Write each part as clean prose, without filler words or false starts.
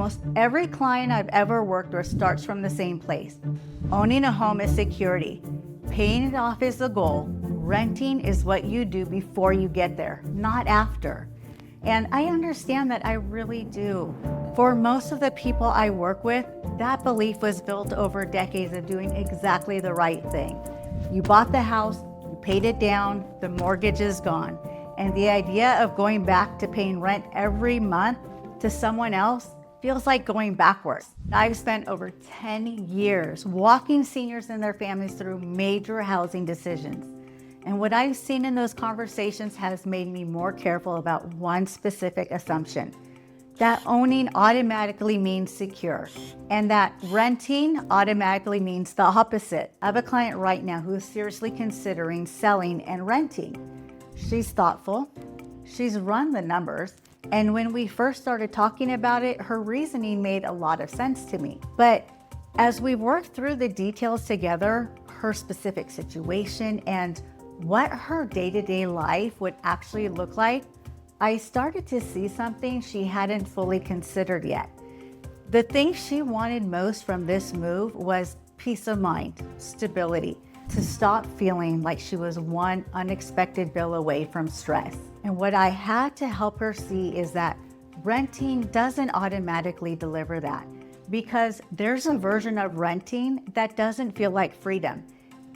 Almost every client I've ever worked with starts from the same place. Owning a home is security. Paying it off is the goal. Renting is what you do before you get there, not after. And I understand that, I really do. For most of the people I work with, that belief was built over decades of doing exactly the right thing. You bought the house, you paid it down, the mortgage is gone. And the idea of going back to paying rent every month to someone else feels like going backwards. I've spent over 10 years walking seniors and their families through major housing decisions. And what I've seen in those conversations has made me more careful about one specific assumption: that owning automatically means secure, and that renting automatically means the opposite. I have a client right now who is seriously considering selling and renting. She's thoughtful, she's run the numbers, and when we first started talking about it, her reasoning made a lot of sense to me. But as we worked through the details together, her specific situation and what her day-to-day life would actually look like, I started to see something she hadn't fully considered yet. The thing she wanted most from this move was peace of mind, stability, to stop feeling like she was one unexpected bill away from stress. And what I had to help her see is that renting doesn't automatically deliver that, because there's a version of renting that doesn't feel like freedom.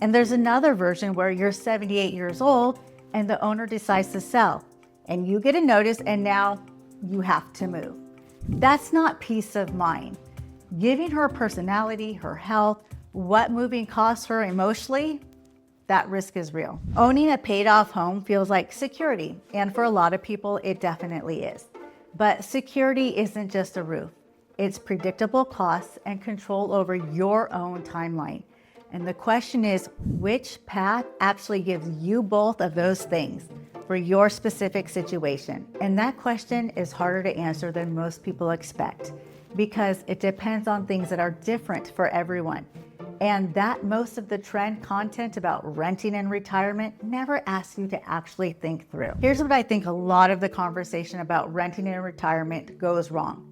And there's another version where you're 78 years old and the owner decides to sell, and you get a notice and now you have to move. That's not peace of mind. Giving her personality, her health, what moving costs her emotionally, that risk is real. Owning a paid off home feels like security, and for a lot of people, it definitely is. But security isn't just a roof. It's predictable costs and control over your own timeline. And the question is, which path actually gives you both of those things for your specific situation? And that question is harder to answer than most people expect, because it depends on things that are different for everyone. And that most of the trend content about renting and retirement never asks you to actually think through. Here's what I think a lot of the conversation about renting and retirement goes wrong.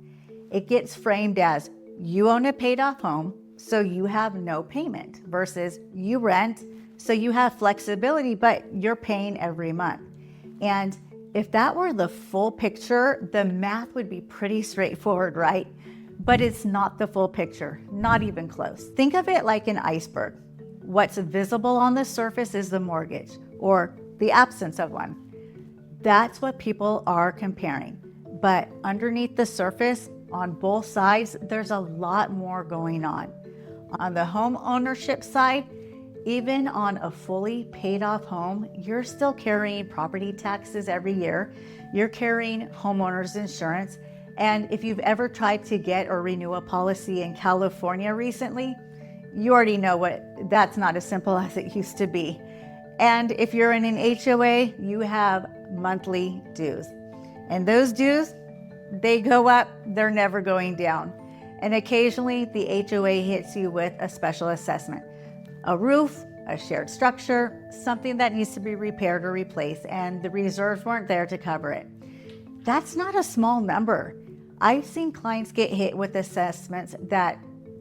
It gets framed as, you own a paid off home, so you have no payment, versus you rent, so you have flexibility, but you're paying every month. And if that were the full picture, the math would be pretty straightforward, right? But it's not the full picture, not even close. Think of it like an iceberg. What's visible on the surface is the mortgage, or the absence of one. That's what people are comparing. But underneath the surface, on both sides, there's a lot more going on. On the home ownership side, even on a fully paid off home, you're still carrying property taxes every year. You're carrying homeowners insurance. And if you've ever tried to get or renew a policy in California recently, you already know that's not as simple as it used to be. And if you're in an HOA, you have monthly dues. And those dues, they go up, they're never going down. And occasionally the HOA hits you with a special assessment, a roof, a shared structure, something that needs to be repaired or replaced, and the reserves weren't there to cover it. That's not a small number. I've seen clients get hit with assessments that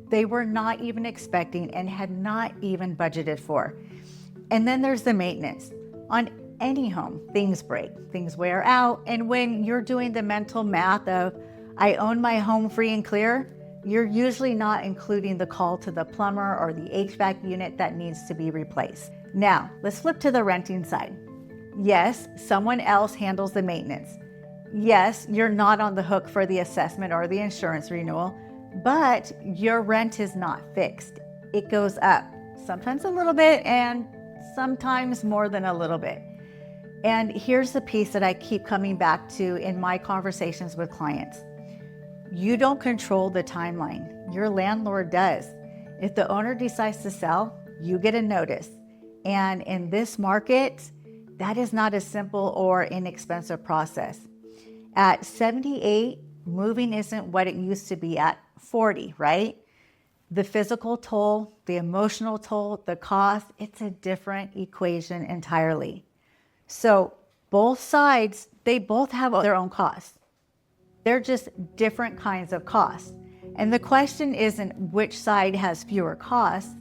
they were not even expecting and had not even budgeted for. And then there's the maintenance. On any home, things break, things wear out, and when you're doing the mental math of, I own my home free and clear, you're usually not including the call to the plumber or the HVAC unit that needs to be replaced. Now, let's flip to the renting side. Yes, someone else handles the maintenance. Yes, you're not on the hook for the assessment or the insurance renewal, but your rent is not fixed. It goes up, sometimes a little bit and sometimes more than a little bit. And here's the piece that I keep coming back to in my conversations with clients. You don't control the timeline. Your landlord does. If the owner decides to sell, you get a notice. And in this market, that is not a simple or inexpensive process. At 78, moving isn't what it used to be at 40, right? The physical toll, the emotional toll, the cost, it's a different equation entirely. So both sides, they both have their own costs. They're just different kinds of costs. And the question isn't which side has fewer costs,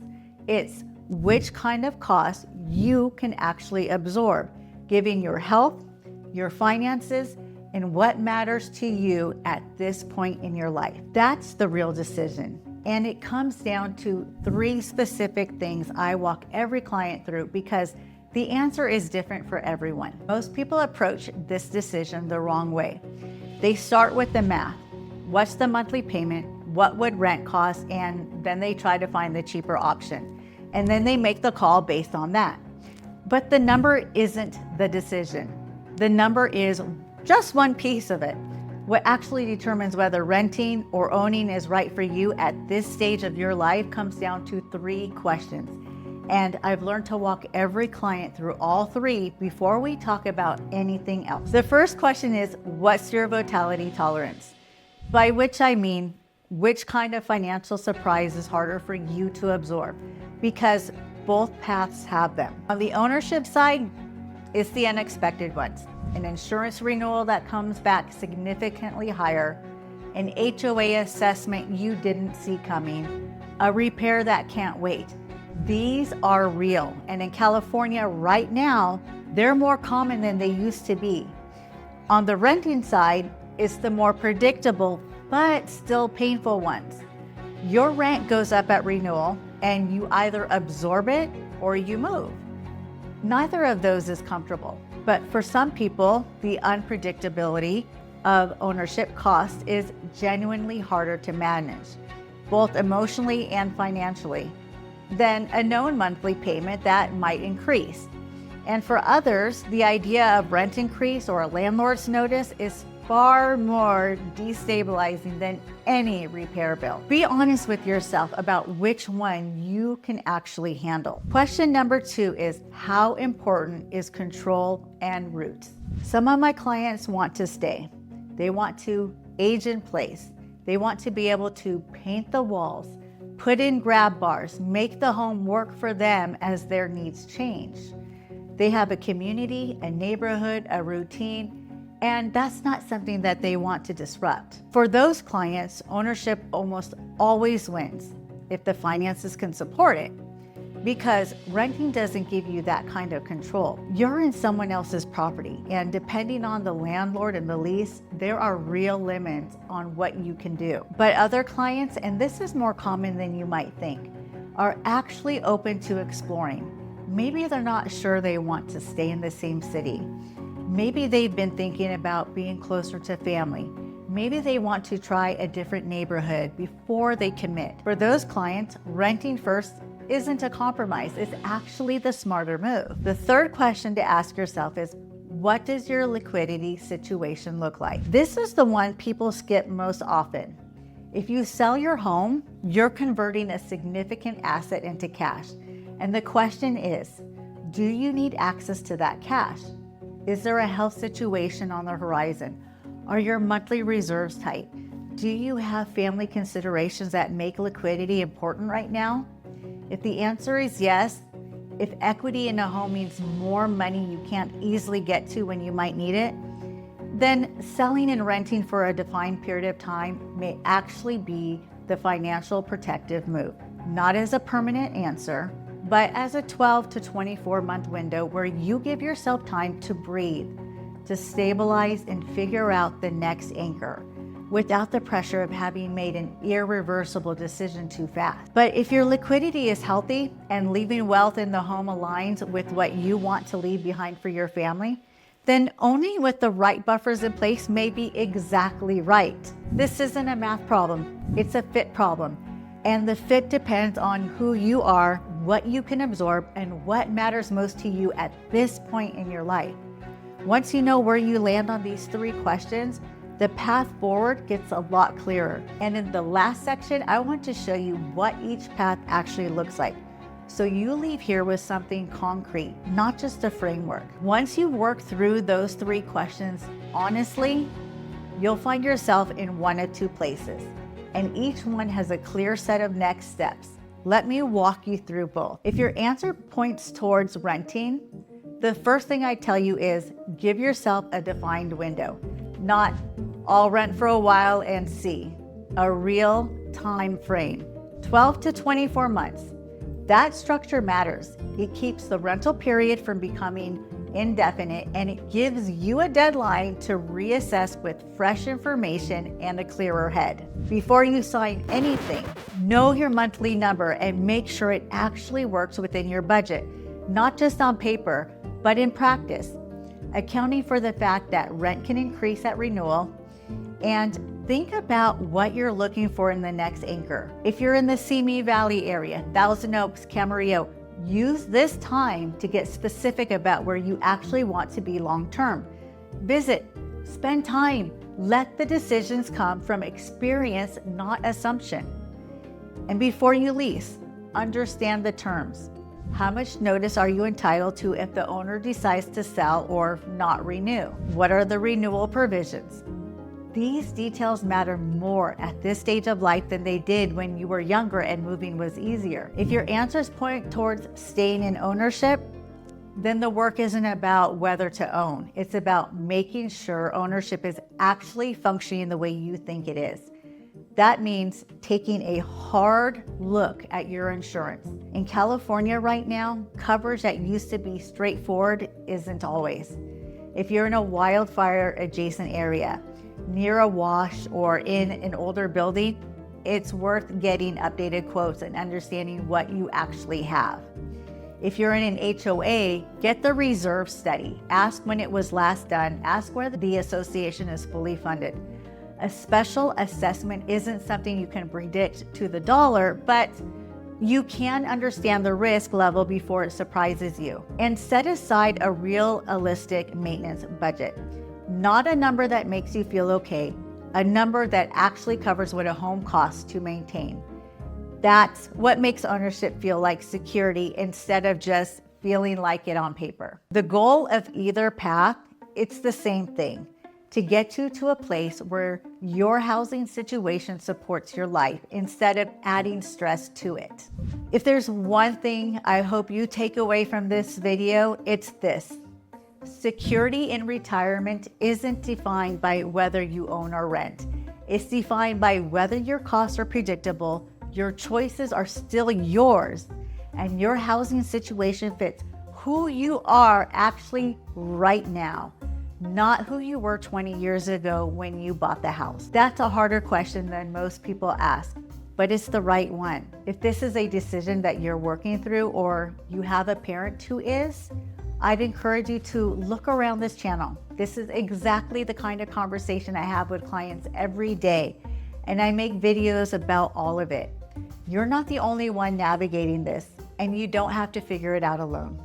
it's which kind of costs you can actually absorb, given your health, your finances, and what matters to you at this point in your life. That's the real decision. And it comes down to 3 specific things I walk every client through because the answer is different for everyone. Most people approach this decision the wrong way. They start with the math. What's the monthly payment? What would rent cost? And then they try to find the cheaper option. And then they make the call based on that. But the number isn't the decision. The number is just one piece of it. What actually determines whether renting or owning is right for you at this stage of your life comes down to 3 questions. And I've learned to walk every client through all 3 before we talk about anything else. The first question is, what's your mortality tolerance? By which I mean, which kind of financial surprise is harder for you to absorb? Because both paths have them. On the ownership side, it's the unexpected ones. An insurance renewal that comes back significantly higher, an HOA assessment you didn't see coming, a repair that can't wait. These are real, and in California right now, they're more common than they used to be. On the renting side, it's the more predictable, but still painful ones. Your rent goes up at renewal, and you either absorb it or you move. Neither of those is comfortable. But for some people, the unpredictability of ownership cost is genuinely harder to manage, both emotionally and financially, than a known monthly payment that might increase. And for others, the idea of rent increase or a landlord's notice is far more destabilizing than any repair bill. Be honest with yourself about which one you can actually handle. Question number 2 is, how important is control and roots? Some of my clients want to stay. They want to age in place. They want to be able to paint the walls, put in grab bars, make the home work for them as their needs change. They have a community, a neighborhood, a routine, and that's not something that they want to disrupt. For those clients, ownership almost always wins if the finances can support it, because renting doesn't give you that kind of control. You're in someone else's property, and depending on the landlord and the lease, there are real limits on what you can do. But other clients, and this is more common than you might think, are actually open to exploring. Maybe they're not sure they want to stay in the same city. Maybe they've been thinking about being closer to family. Maybe they want to try a different neighborhood before they commit. For those clients, renting first isn't a compromise. It's actually the smarter move. The third question to ask yourself is, what does your liquidity situation look like? This is the one people skip most often. If you sell your home, you're converting a significant asset into cash. And the question is, do you need access to that cash? Is there a health situation on the horizon? Are your monthly reserves tight? Do you have family considerations that make liquidity important right now? If the answer is yes, if equity in a home means more money you can't easily get to when you might need it, then selling and renting for a defined period of time may actually be the financial protective move. Not as a permanent answer, but as a 12 to 24 month window where you give yourself time to breathe, to stabilize and figure out the next anchor without the pressure of having made an irreversible decision too fast. But if your liquidity is healthy and leaving wealth in the home aligns with what you want to leave behind for your family, then owning with the right buffers in place may be exactly right. This isn't a math problem, it's a fit problem. And the fit depends on who you are, what you can absorb, and what matters most to you at this point in your life. Once you know where you land on these 3 questions, the path forward gets a lot clearer. And in the last section, I want to show you what each path actually looks like, so you leave here with something concrete, not just a framework. Once you work through those 3 questions, honestly, you'll find yourself in one of 2 places, and each one has a clear set of next steps. Let me walk you through both. If your answer points towards renting, the first thing I tell you is give yourself a defined window, not I'll rent for a while and see. A real time frame, 12 to 24 months. That structure matters. It keeps the rental period from becoming indefinite, and it gives you a deadline to reassess with fresh information and a clearer head. Before you sign anything, know your monthly number and make sure it actually works within your budget, not just on paper, but in practice. Accounting for the fact that rent can increase at renewal, and think about what you're looking for in the next anchor. If you're in the Simi Valley area, Thousand Oaks, Camarillo, use this time to get specific about where you actually want to be long-term. Visit, spend time, let the decisions come from experience, not assumption. And before you lease, understand the terms. How much notice are you entitled to if the owner decides to sell or not renew? What are the renewal provisions? These details matter more at this stage of life than they did when you were younger and moving was easier. If your answers point towards staying in ownership, then the work isn't about whether to own. It's about making sure ownership is actually functioning the way you think it is. That means taking a hard look at your insurance. In California right now, coverage that used to be straightforward isn't always. If you're in a wildfire adjacent area, near a wash, or in an older building, it's worth getting updated quotes and understanding what you actually have. If you're in an HOA, get the reserve study. Ask when it was last done. Ask whether the association is fully funded. A special assessment isn't something you can predict to the dollar, but you can understand the risk level before it surprises you. And set aside a realistic maintenance budget. Not a number that makes you feel okay, a number that actually covers what a home costs to maintain. That's what makes ownership feel like security instead of just feeling like it on paper. The goal of either path, it's the same thing, to get you to a place where your housing situation supports your life instead of adding stress to it. If there's one thing I hope you take away from this video, it's this. Security in retirement isn't defined by whether you own or rent. It's defined by whether your costs are predictable, your choices are still yours, and your housing situation fits who you are actually right now, not who you were 20 years ago when you bought the house. That's a harder question than most people ask, but it's the right one. If this is a decision that you're working through or you have a parent who is, I'd encourage you to look around this channel. This is exactly the kind of conversation I have with clients every day, and I make videos about all of it. You're not the only one navigating this, and you don't have to figure it out alone.